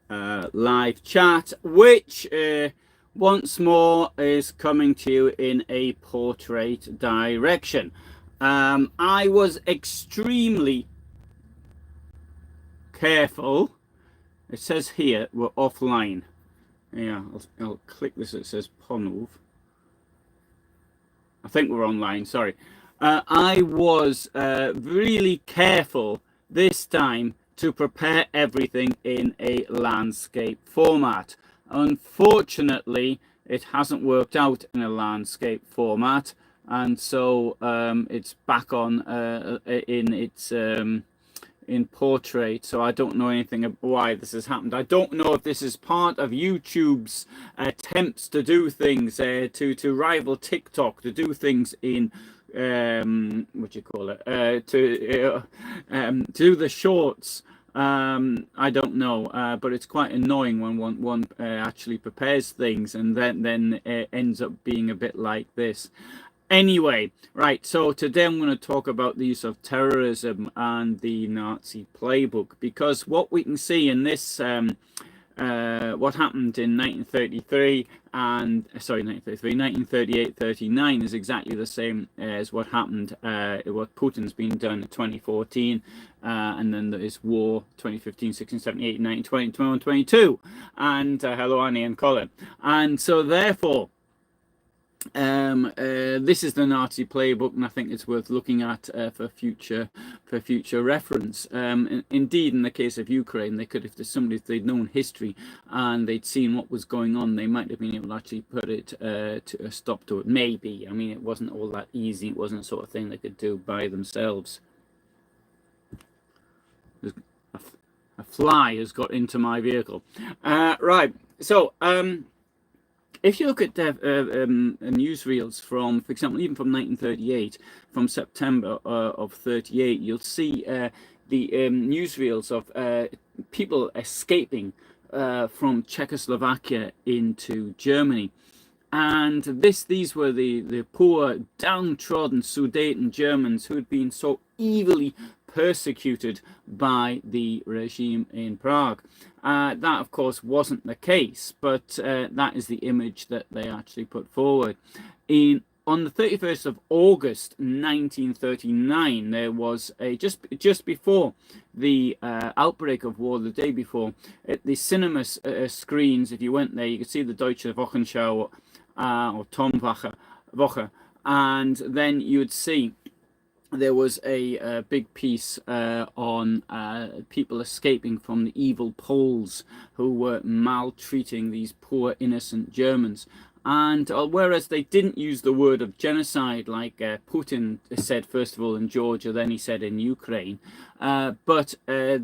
live chat, which once more is coming to you in a portrait direction. I was extremely careful. It says here we're offline. Yeah, I'll click this. It says Ponov. I think we're online. Sorry. I was really careful this time to prepare everything in a landscape format. Unfortunately, it hasn't worked out in a landscape format, and so it's back on in its in portrait. So I don't know anything about why this has happened. I don't know if this is part of YouTube's attempts to do things to rival TikTok, to do things in what do you call it, to do the shorts. I don't know, but it's quite annoying when one actually prepares things and then it ends up being a bit like this. Anyway, right, so today I'm going to talk about the use of terrorism and the Nazi playbook, because what we can see in this what happened in 1933 and 1938-39 is exactly the same as what happened, what Putin's been done in 2014, and then there is war 2015, 16, 17, 18, 19, 20, 21, 22, and hello Annie and Colin, and so therefore this is the Nazi playbook, and I think it's worth looking at for future reference. Indeed, in the case of Ukraine, they could, if they'd known history and they'd seen what was going on, they might have been able to actually put it to a stop to it. Maybe. I mean, it wasn't all that easy. It wasn't the sort of thing they could do by themselves. A fly has got into my vehicle. Right. So. If you look at newsreels from, for example, even from 1938, from September of 38, you'll see the newsreels of people escaping from Czechoslovakia into Germany. And these were the poor, downtrodden Sudeten Germans who had been so evilly persecuted by the regime in Prague. That, of course, wasn't the case, but that is the image that they actually put forward. On the 31st of August 1939, there was a just before the outbreak of war, the day before, at the cinema screens. If you went there, you could see the Deutsche Wochenschau or Woche, and then you would see there was a big piece on people escaping from the evil Poles who were maltreating these poor innocent Germans. And whereas they didn't use the word of genocide like Putin said, first of all in Georgia, then he said in Ukraine, but I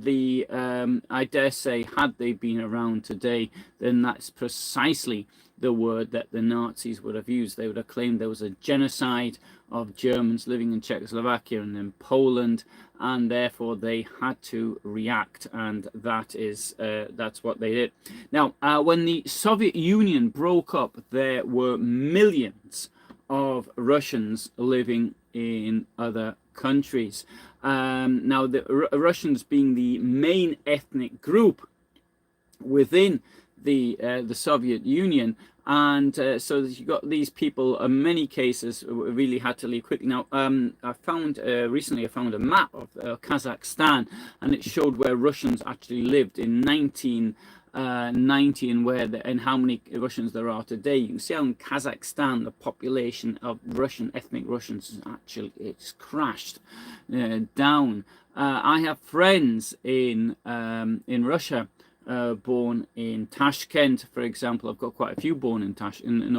dare say, had they been around today, then that's precisely the word that the Nazis would have used. They would have claimed there was a genocide of Germans living in Czechoslovakia and in Poland, and therefore they had to react, and that's what they did. Now, when the Soviet Union broke up, there were millions of Russians living in other countries. Now, the Russians being the main ethnic group within the Soviet Union, and so you got these people. In many cases, really had to leave quickly. Now, I found recently a map of Kazakhstan, and it showed where Russians actually lived in 1990 and how many Russians there are today. You can see how in Kazakhstan the population of ethnic Russians it's crashed down. I have friends in Russia. Born in Tashkent, for example. I've got quite a few born in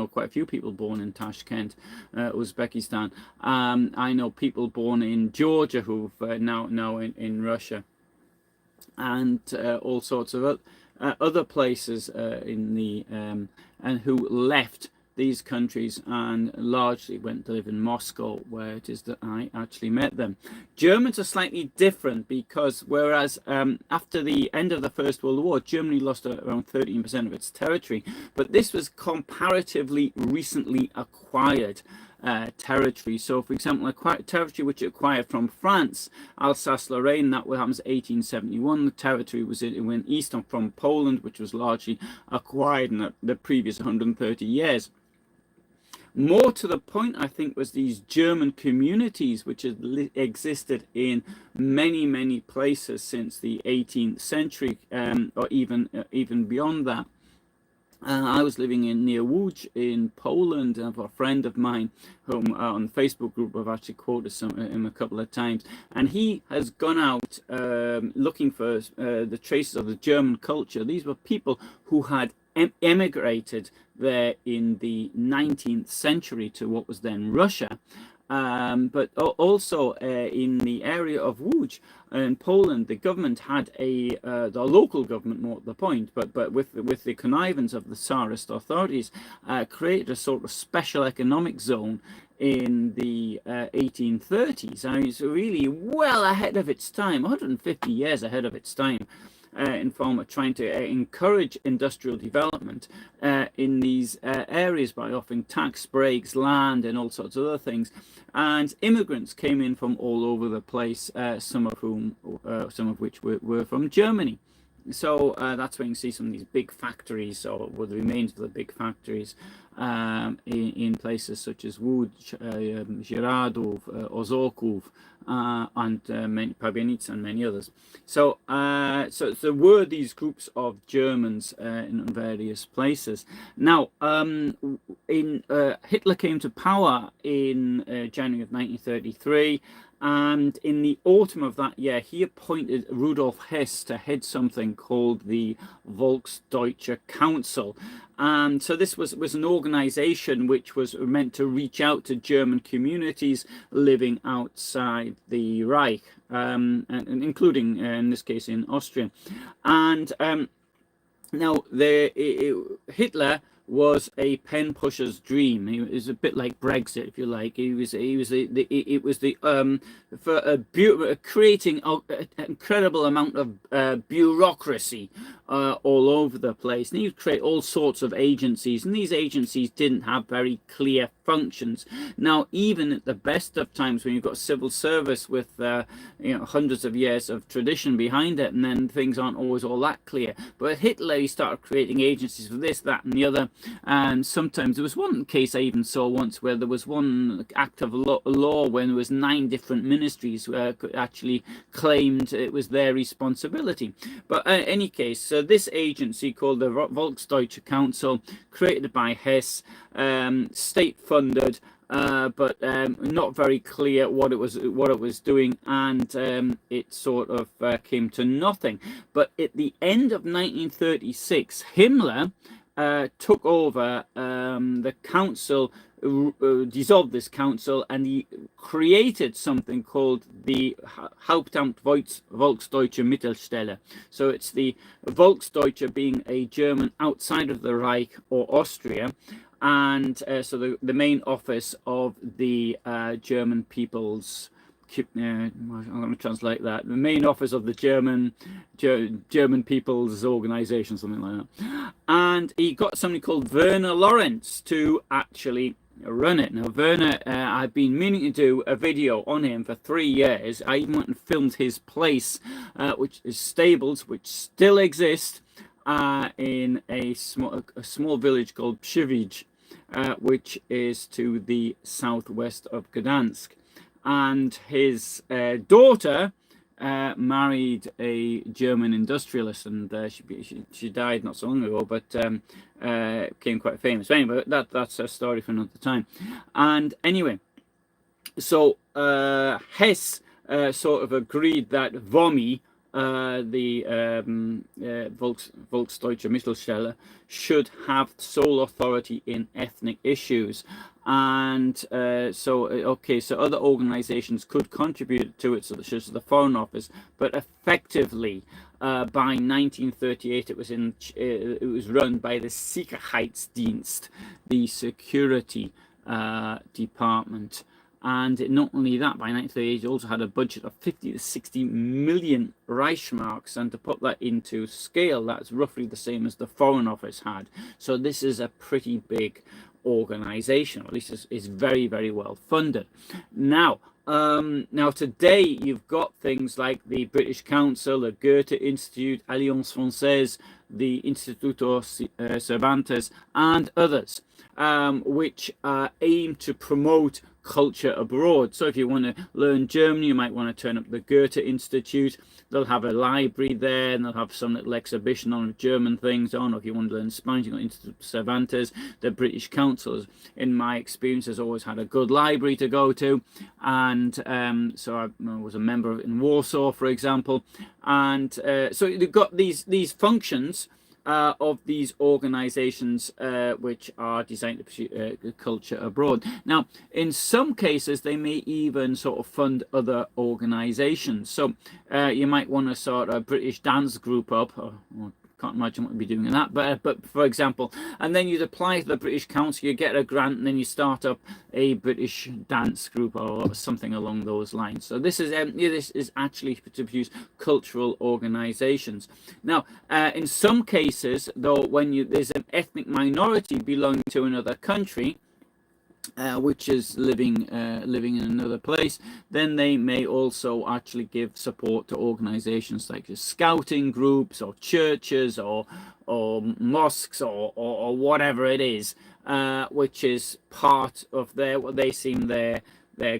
quite a few people born in Tashkent, Uzbekistan. I know people born in Georgia who've now in Russia, and all sorts of other places in the and who left these countries and largely went to live in Moscow, where it is that I actually met them. Germans are slightly different because whereas after the end of the First World War, Germany lost around 13% of its territory, but this was comparatively recently acquired. territory. So, for example, territory which it acquired from France, Alsace-Lorraine, that happens 1871. The territory went east from Poland, which was largely acquired in the previous 130 years. More to the point, I think, was these German communities which had existed in many, many places since the 18th century, or even beyond that. I was living near Łódź in Poland. I have a friend of mine whom on the Facebook group I've actually quoted him a couple of times, and he has gone out looking for the traces of the German culture. These were people who had emigrated there in the 19th century to what was then Russia. But also in the area of Łódź in Poland, the government had the local government, more to the point, but with the connivance of the Tsarist authorities, created a sort of special economic zone in the 1830s. I mean, it's really well ahead of its time, 150 years ahead of its time. In form of trying to encourage industrial development in these areas by offering tax breaks, land, and all sorts of other things. And immigrants came in from all over the place, some of which were from Germany. So that's where you can see some of these big factories, or the remains of the big factories, in places such as Łódź, Żyrardów, Orzechów, and Pabianice, and many others. So, so there were these groups of Germans in various places. Now, Hitler came to power in January of 1933. And in the autumn of that year, he appointed Rudolf Hess to head something called the Volksdeutche Council. And so this was an organization which was meant to reach out to German communities living outside the Reich, and including, in this case, in Austria. And now, Hitler was a pen pusher's dream. It was a bit like Brexit, if you like. For creating an incredible amount of bureaucracy all over the place. And he would create all sorts of agencies, and these agencies didn't have very clear functions. Now, even at the best of times, when you've got civil service with hundreds of years of tradition behind it, and then things aren't always all that clear. But Hitler, he started creating agencies for this, that, and the other. And sometimes there was one case I even saw once where there was one act of law when there was 9 different ministries actually claimed it was their responsibility. But in any case, so this agency called the Volksdeutsche Council, created by Hess, state funded, but not very clear what it was doing, and it sort of came to nothing. But at the end of 1936, Himmler took over the council, dissolved this council, and he created something called the Hauptamt Volksdeutsche Mittelstelle. So it's the Volksdeutsche being a German outside of the Reich or Austria, and so the main office of the German People's, I'm going to translate that, the main office of the German People's Organization, something like that. And he got somebody called Werner Lawrence to actually run it. Now, Werner, I've been meaning to do a video on him for 3 years. I even went and filmed his place, which is stables, which still exist in a small village called Przywidz, which is to the southwest of Gdansk. And his daughter married a German industrialist, and she died not so long ago, but became quite famous. But anyway, that's a story for another time. And anyway, so Hess sort of agreed that VOMI, the Volksdeutsche Mittelstelle, should have sole authority in ethnic issues. And so other organizations could contribute to it, such as the Foreign Office, but effectively by 1938 it was run by the Sicherheitsdienst, the security department. And not only that, by 1938 it also had a budget of 50 to 60 million Reichsmarks, and to put that into scale, that's roughly the same as the Foreign Office had. So this is a pretty big organization, or at least is very, very well funded. Now, now today you've got things like the British Council, the Goethe Institute, Alliance Française, the Instituto Cervantes, and others, which aim to promote culture abroad. So if you want to learn German, you might want to turn up the Goethe Institute. They'll have a library there, and they'll have some little exhibition on German things on. Or if you want to learn Spanish, you go into Cervantes. The British Council, in my experience, has always had a good library to go to, and so I was a member of it in Warsaw, for example. And so you've got these functions of these organizations which are designed to pursue culture abroad. Now, in some cases, they may even sort of fund other organizations. So you might want to sort a British dance group up, or can't imagine what we'd be doing in that, but for example, and then you'd apply to the British Council, you get a grant, and then you start up a British dance group or something along those lines. So this is actually to produce cultural organizations. Now, in some cases, though, when there's an ethnic minority belonging to another country, which is living in another place, then they may also actually give support to organizations like scouting groups or churches or mosques or whatever it is, which is part of what they seem their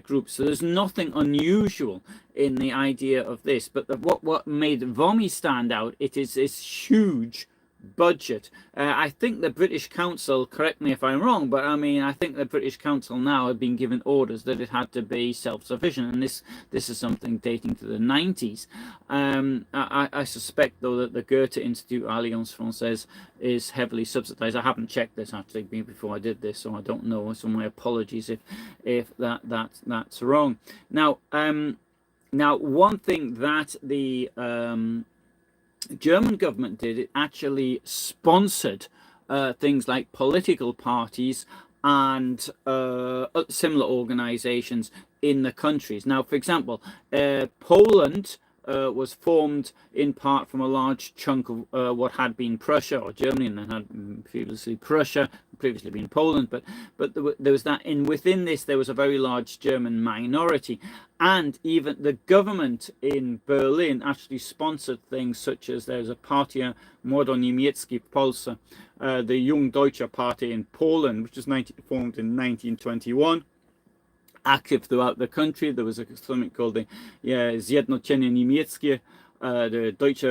group. So there's nothing unusual in the idea of this, but what made VOMI stand out, it is this huge budget. I think the British Council, correct me if I'm wrong, but I mean, I think the British Council now have been given orders that it had to be self-sufficient, and this is something dating to the 90s. I suspect, though, that the Goethe Institute, Alliance Française, is heavily subsidized. I haven't checked this actually before I did this, so I don't know. So my apologies if that's wrong. Now, one thing that the German government did, it actually sponsored things like political parties and similar organizations in the countries. Now, for example, Poland was formed in part from a large chunk of what had been Prussia or Germany, and then had previously Prussia, previously been Poland, but there was that, and within this there was a very large German minority, and even the government in Berlin actually sponsored things such as there's a Partia Młodoniemiecki w Polsce, the Young Deutsche Party in Poland, which was formed in 1921. Active throughout the country. There was something called the Zjednoczenie Niemieckie, the Deutsche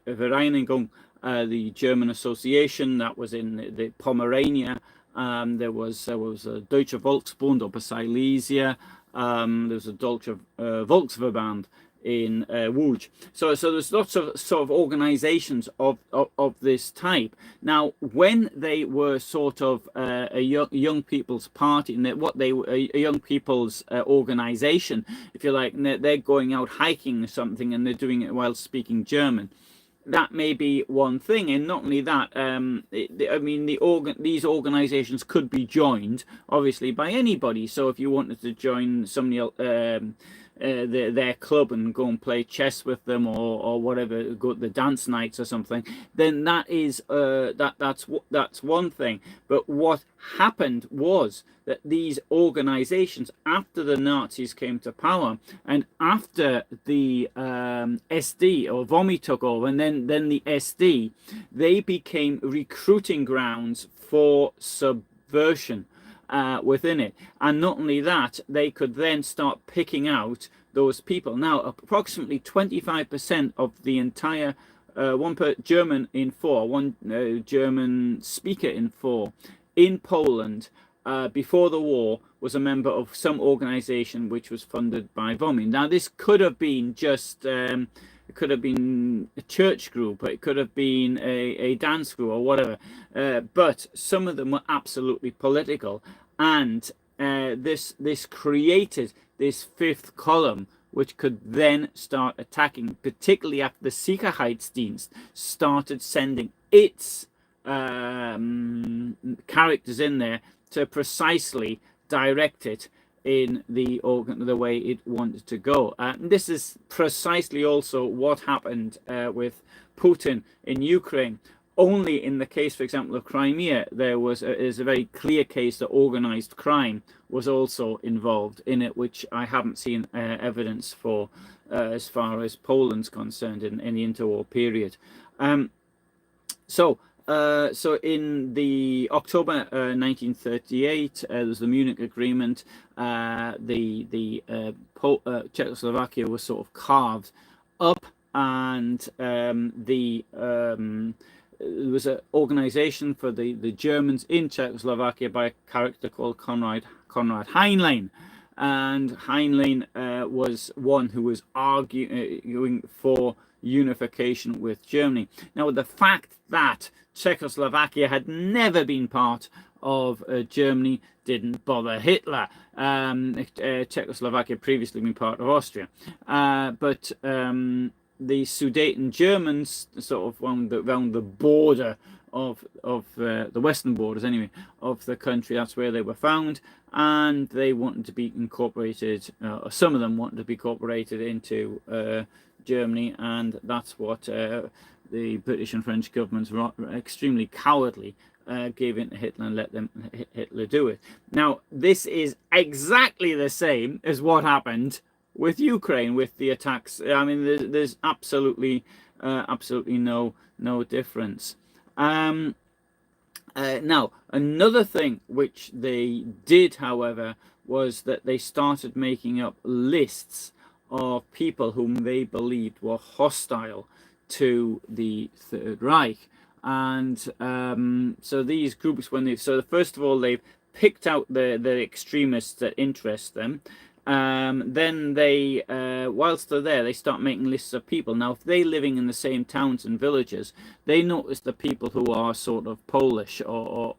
Vereinigung, the German Association that was in the Pomerania. There was a Deutsche Volksbund or Silesia. There was a Deutsche Volksverband in Łódź. So there's lots of sort of organizations of this type. Now, when they were sort of a young people's party, and a young people's organization, if you like, and they're going out hiking or something, and they're doing it while speaking German, that may be one thing. And not only that, I mean, these organizations could be joined obviously by anybody. So if you wanted to join somebody their club and go and play chess with them or whatever, go to the dance nights or something, then that is that's one thing. But what happened was that these organizations, after the Nazis came to power and after the SD or VOMI took over, and then the SD, they became recruiting grounds for subversion within it. And not only that, they could then start picking out those people. Now, approximately 25% of the entire German speaker in 4 in Poland before the war was a member of some organization which was funded by VOMI. Now, this could have been just it could have been a church group, or it could have been a dance group or whatever, but some of them were absolutely political, and this created this fifth column, which could then start attacking, particularly after the Sicherheitsdienst started sending its characters in there to precisely direct it in the way it wanted to go. This is precisely also what happened with Putin in Ukraine. only in the case, for example, of Crimea, is a very clear case that organized crime was also involved in it, which I haven't seen evidence for as far as Poland's concerned in the interwar period. So in the October 1938, there was the Munich Agreement. Czechoslovakia was sort of carved up, and there was an organization for the Germans in Czechoslovakia by a character called Konrad Heinlein. And Heinlein was one who was arguing for unification with Germany. Now, the fact that Czechoslovakia had never been part of Germany didn't bother Hitler. Czechoslovakia had previously been part of Austria. But the Sudeten Germans, sort of around the border of the western borders anyway of the country, that's where they were found, and they wanted to be incorporated, or some of them wanted to be incorporated into Germany, and that's what the British and French governments were extremely cowardly, gave in to Hitler and let Hitler do it. Now, this is exactly the same as what happened with Ukraine, with the attacks. I mean, there's absolutely no difference. Now, another thing which they did, however, was that they started making up lists of people whom they believed were hostile to the Third Reich. And so these groups, first of all, they've picked out the extremists that interest them. Then they, whilst they're there, they start making lists of people. Now, if they're living in the same towns and villages, they notice the people who are sort of Polish or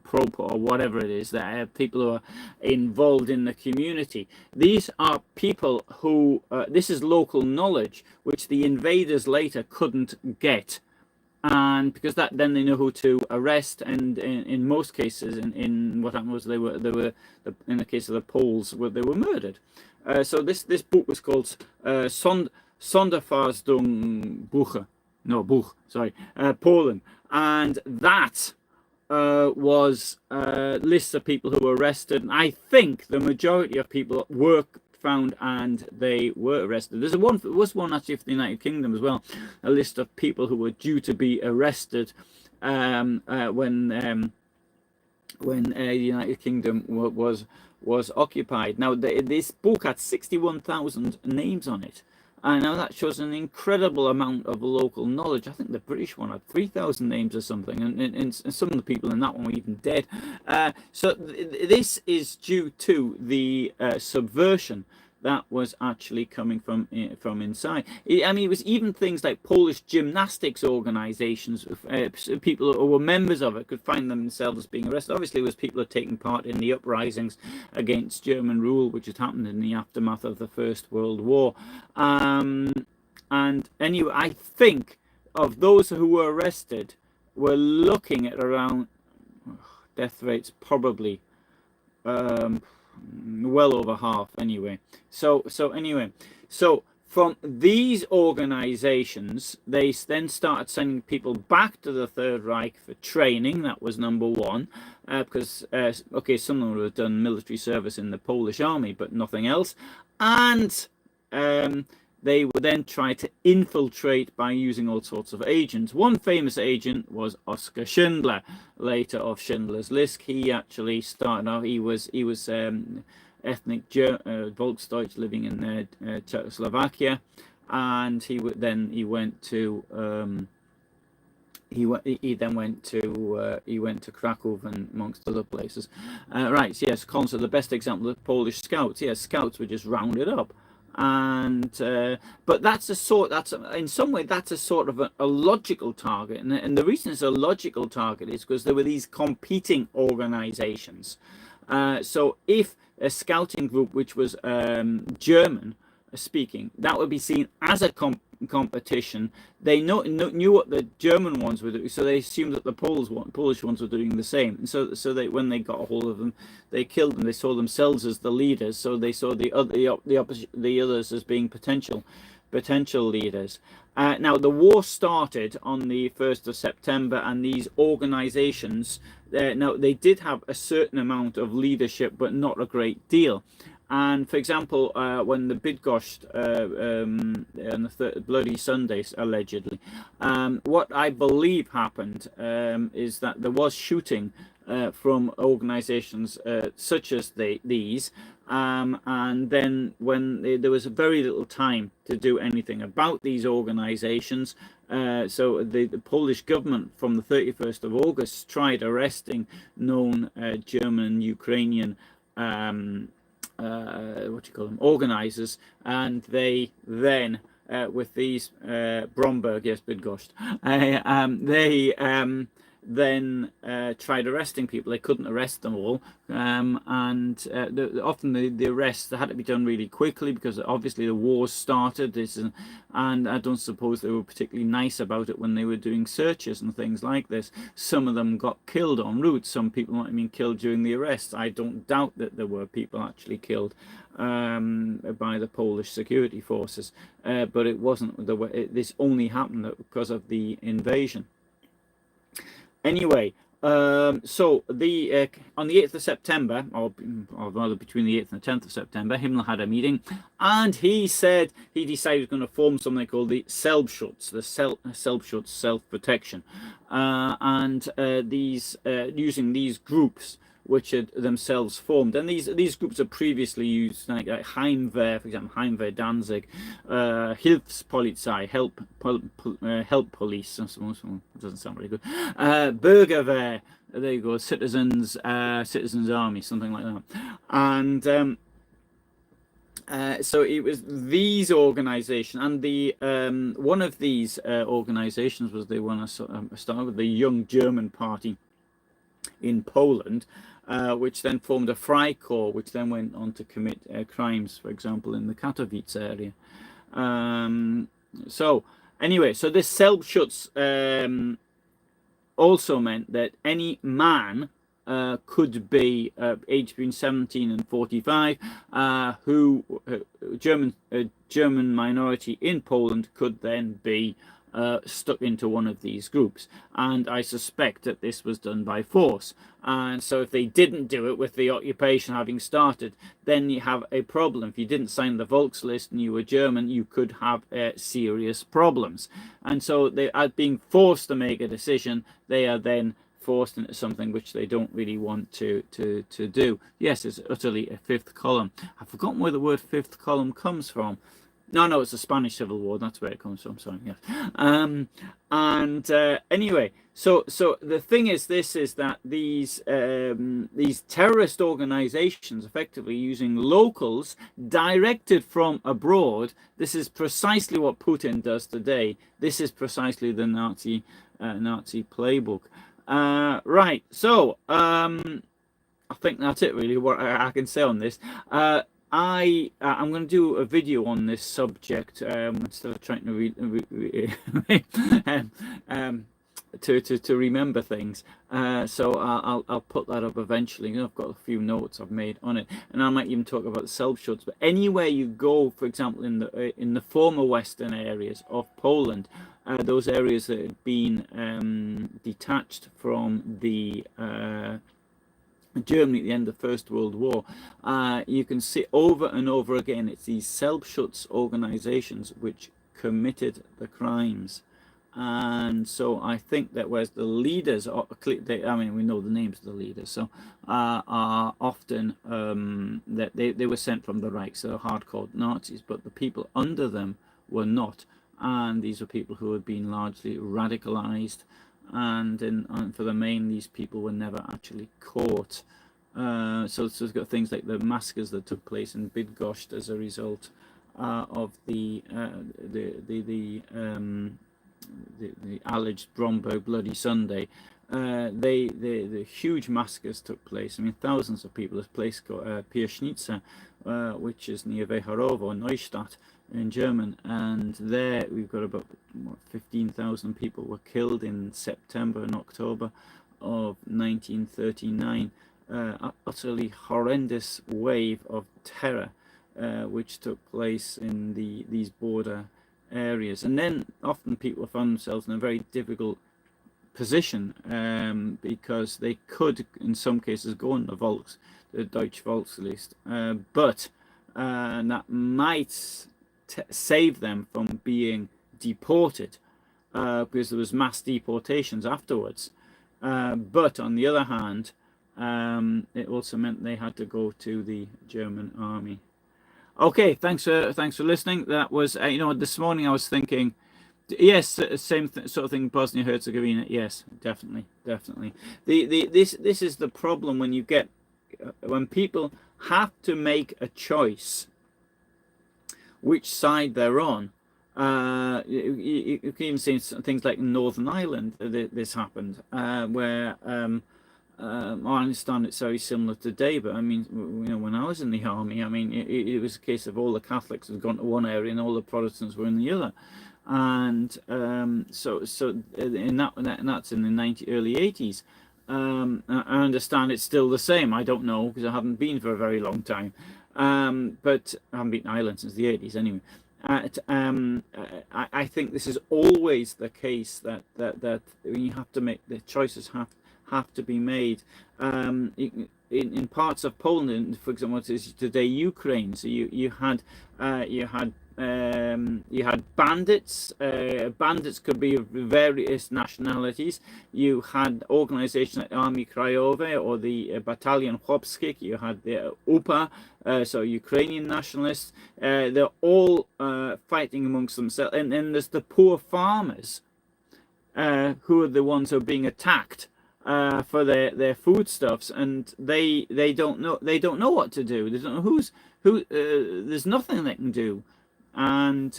pro or whatever it is, that are people who are involved in the community. These are people who, this is local knowledge, which the invaders later couldn't get. And because then they know who to arrest, and in most cases, in what happened was they were in the case of the Poles, they were murdered. So this book was called Sonderfahndung Buch, Poland, and that was lists of people who were arrested. And I think the majority of people were found and they were arrested. There was one actually for the United Kingdom as well, a list of people who were due to be arrested when the United Kingdom was occupied. Now, this book had 61,000 names on it. And now that shows an incredible amount of local knowledge. I think the British one had 3,000 names or something, and some of the people in that one were even dead. So this is due to the subversion that was actually coming from inside. I mean, it was even things like Polish gymnastics organizations. People who were members of it could find themselves being arrested. Obviously, it was people who were taking part in the uprisings against German rule, which had happened in the aftermath of the First World War. And anyway, I think of those who were arrested, we're looking at around death rates probably well over half anyway. So from these organizations, they then started sending people back to the Third Reich for training. That was number one, because some of them would have done military service in the Polish army, but nothing else. And they would then try to infiltrate by using all sorts of agents. One famous agent was Oskar Schindler, later of Schindler's List. He actually started out, he was ethnic Volksdeutche living in Czechoslovakia, and he went to Krakow and amongst other places. Right, yes, Consul, the best example of Polish scouts. Yes, scouts were just rounded up. And but in some way that's a sort of a logical target, and the reason it's a logical target is because there were these competing organizations. So if a scouting group which was German speaking, that would be seen as a competition. They knew what the German ones were doing, so they assumed that the Polish ones were doing the same. And so they, when they got a hold of them, they killed them. They saw themselves as the leaders, so they saw the others as being potential potential leaders. Now, the war started on the 1st of September, and these organizations, now they did have a certain amount of leadership, but not a great deal. And for example, when the Bydgoszcz on the Bloody Sundays, allegedly, what I believe happened is that there was shooting from organizations such as these, and then when there was very little time to do anything about these organizations, so the Polish government from the 31st of August tried arresting known German, Ukrainian organizers, and they then with these Bromberg, yes, Bydgoszcz, they then tried arresting people. They couldn't arrest them all, and often the arrests had to be done really quickly because obviously the wars started. And I don't suppose they were particularly nice about it when they were doing searches and things like this. Some of them got killed en route. Some people might have been killed during the arrests. I don't doubt that there were people actually killed by the Polish security forces, but it wasn't the way. This only happened because of the invasion. Anyway, so the on the 8th of September, or rather between the 8th and the 10th of September, Himmler had a meeting, and he said he decided he was going to form something called the Selbstschutz, Selbstschutz, self-protection, and these using these groups which had themselves formed. And these groups are previously used, like Heimwehr, for example, Heimwehr Danzig, Hilfspolizei, help police, I suppose, doesn't sound very good, Bürgerwehr, there you go, citizens army, something like that. And so it was these organizations, and the one of these organizations was the one I started with, the Young German Party in Poland, which then formed a Freikorps, which then went on to commit crimes, for example, in the Katowice area. So anyway, so this Selbstschutz also meant that any man could be aged between 17 and 45, who German minority in Poland could then be stuck into one of these groups. And I suspect that this was done by force. And so if they didn't do it with the occupation having started, then you have a problem. If you didn't sign the Volkslist and you were German, you could have serious problems. And so they are being forced to make a decision. They are then forced into something which they don't really want to do. Yes, it's utterly a fifth column. I've forgotten where the word fifth column comes from. No, it's the Spanish Civil War. That's where it comes from. Sorry, yes. Anyway, so the thing is, this is that these terrorist organizations, effectively using locals directed from abroad. This is precisely what Putin does today. This is precisely the Nazi playbook. Right. So I think that's it, really. What I can say on this. I'm going to do a video on this subject instead of trying to remember things. So I'll put that up eventually. I've got a few notes I've made on it, and I might even talk about the Selbstschutz. But anywhere you go, for example, in the former western areas of Poland, those areas that had been detached from the Germany at the end of the First World War, you can see over and over again it's these Selbstschutz organizations which committed the crimes. And so I think that whereas the leaders are, I mean, we know the names of the leaders, so are often that they were sent from the Reich, so hardcore Nazis, but the people under them were not, and these were people who had been largely radicalized. And for the main, these people were never actually caught. So it's got things like the massacres that took place in Bydgoszcz as a result of the alleged Bromberg Bloody Sunday. The huge massacres took place. I mean, thousands of people. This place called Pierznica, which is near Wejherowo, Neustadt in German, and there we've got about 15,000 people were killed in September and October of 1939. Utterly horrendous wave of terror which took place in these border areas, and then often people found themselves in a very difficult position, because they could, in some cases, go on the Deutsche Volkslist, but that might save them from being deported, because there was mass deportations afterwards. But on the other hand, it also meant they had to go to the German army. Okay, thanks for listening. That was this morning I was thinking, yes, same sort of thing. Bosnia Herzegovina, yes, definitely. This is the problem when you get when people have to make a choice which side they're on. You can even see things like Northern Ireland. This happened, where I understand it's very similar today, but I mean, when I was in the army, I mean, it was a case of all the Catholics had gone to one area and all the Protestants were in the other, and so in that's in the early 80s. I understand it's still the same. I don't know, because I haven't been for a very long time, but I haven't been to Ireland since the 80s anyway. I think this is always the case, that you have to make the choices have to be made. In parts of Poland, for example, what is today Ukraine. So you had bandits. Bandits could be of various nationalities. You had organizations like Army Krajowe or the Battalion Chłopskich. You had the UPA, so Ukrainian nationalists. They're all fighting amongst themselves. And then there's the poor farmers, who are the ones who are being attacked for their foodstuffs, and they don't know what to do. They don't know who. There's nothing they can do. And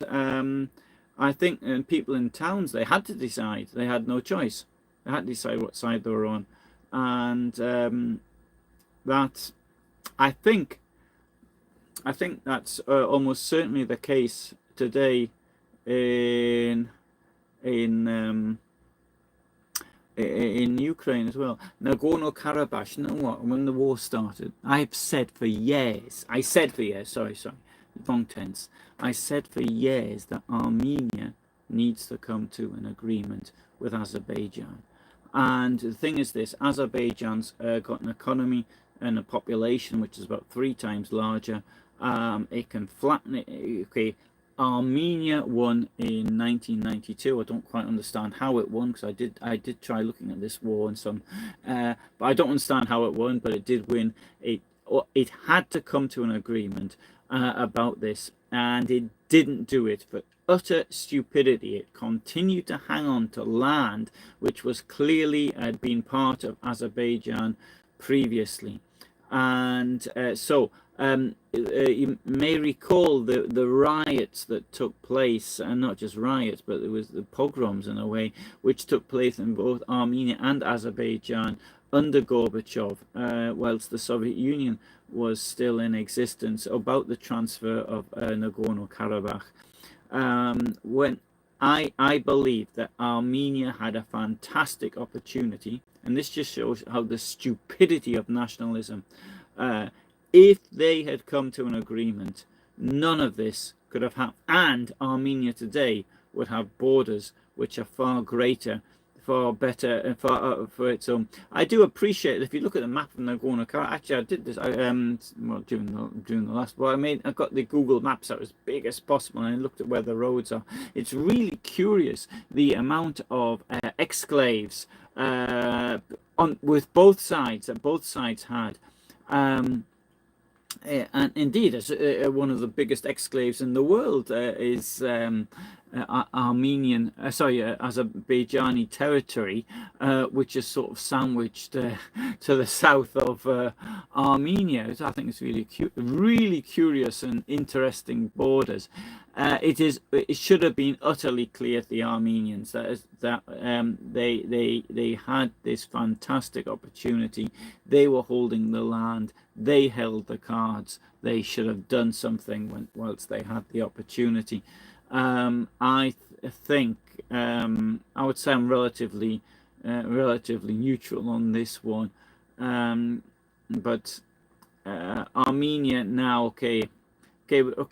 I think people in towns, they had to decide. They had no choice. They had to decide what side they were on, and that I think that's almost certainly the case today in Ukraine as well. Nagorno Karabakh. You know what? When the war started, I've said for years. Sorry, wrong tense. I said for years that Armenia needs to come to an agreement with Azerbaijan. And the thing is this: Azerbaijan's got an economy and a population which is about 3 times larger. It can flatten it. Okay. Armenia won in 1992. I don't quite understand how it won, because I did try looking at this war and some, but I don't understand how it won. But it did win. It had to come to an agreement about this, and it didn't do it for utter stupidity. It continued to hang on to land which was clearly had been part of Azerbaijan previously, and you may recall the riots that took place, and not just riots, but there was the pogroms in a way, which took place in both Armenia and Azerbaijan under Gorbachev, whilst the Soviet Union was still in existence, about the transfer of Nagorno Karabakh. When I believe that Armenia had a fantastic opportunity, and this just shows how the stupidity of nationalism. If they had come to an agreement, none of this could have happened, and Armenia today would have borders which are far greater, far better, and far for its own. I do appreciate, if you look at the map of Nagorno Karabakh. Actually, I did this during the last. Well, I got the Google Maps out as big as possible, and I looked at where the roads are. It's really curious the amount of exclaves with both sides that both sides had. And indeed, as one of the biggest exclaves in the world is Azerbaijani territory, which is sort of sandwiched to the south of Armenia. I think it's really curious and interesting borders. It should have been utterly clear to the Armenians that they had this fantastic opportunity. They were holding the land. They held the cards. They should have done something whilst they had the opportunity. I think I would say I'm relatively neutral on this one, but Armenia now, okay,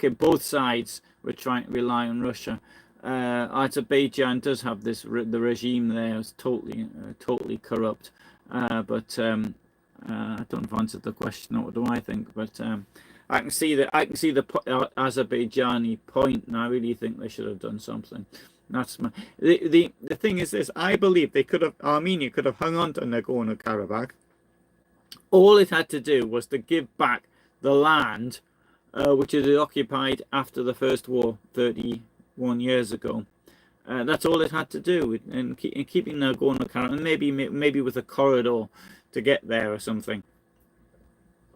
both sides were trying to rely on Russia. Azerbaijan does have this, the regime there is totally corrupt. But I don't know if I answered the question. What do I think? But I can see the Azerbaijani point, and I really think they should have done something. That's my the thing is this. I believe Armenia could have hung on to Nagorno Karabakh. All it had to do was to give back the land which it had occupied after the First War 31 years ago. That's all it had to do, in keeping Nagorno-Karabakh, and maybe with a corridor to get there or something.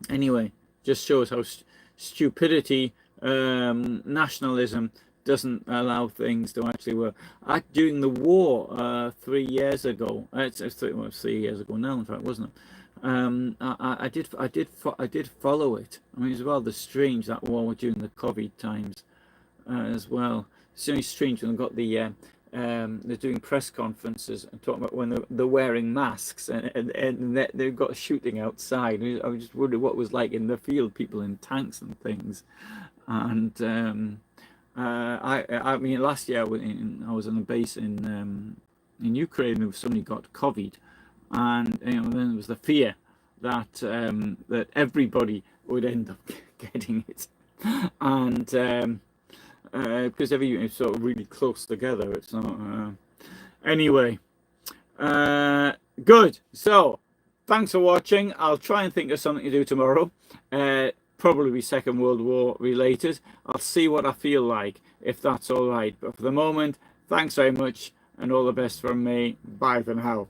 Anyway, just shows how stupidity, nationalism doesn't allow things to actually work. During the war 3 years ago, it's 3 years ago now, in fact, wasn't it? I did follow it. I mean, it was rather strange, that war during the COVID times as well. It's only strange when they've got they're doing press conferences and talking about when they're wearing masks and they've got shooting outside. I was just wondering what it was like in the field, people in tanks and things. And I mean, last year I was on a base in Ukraine, and somebody got COVID, and then there was the fear that that everybody would end up getting it, and because everything is sort of really close together. It's not. Anyway, good. So, thanks for watching. I'll try and think of something to do tomorrow. Probably Second World War related. I'll see what I feel like, if that's all right. But for the moment, thanks very much, and all the best from me. Bye for now.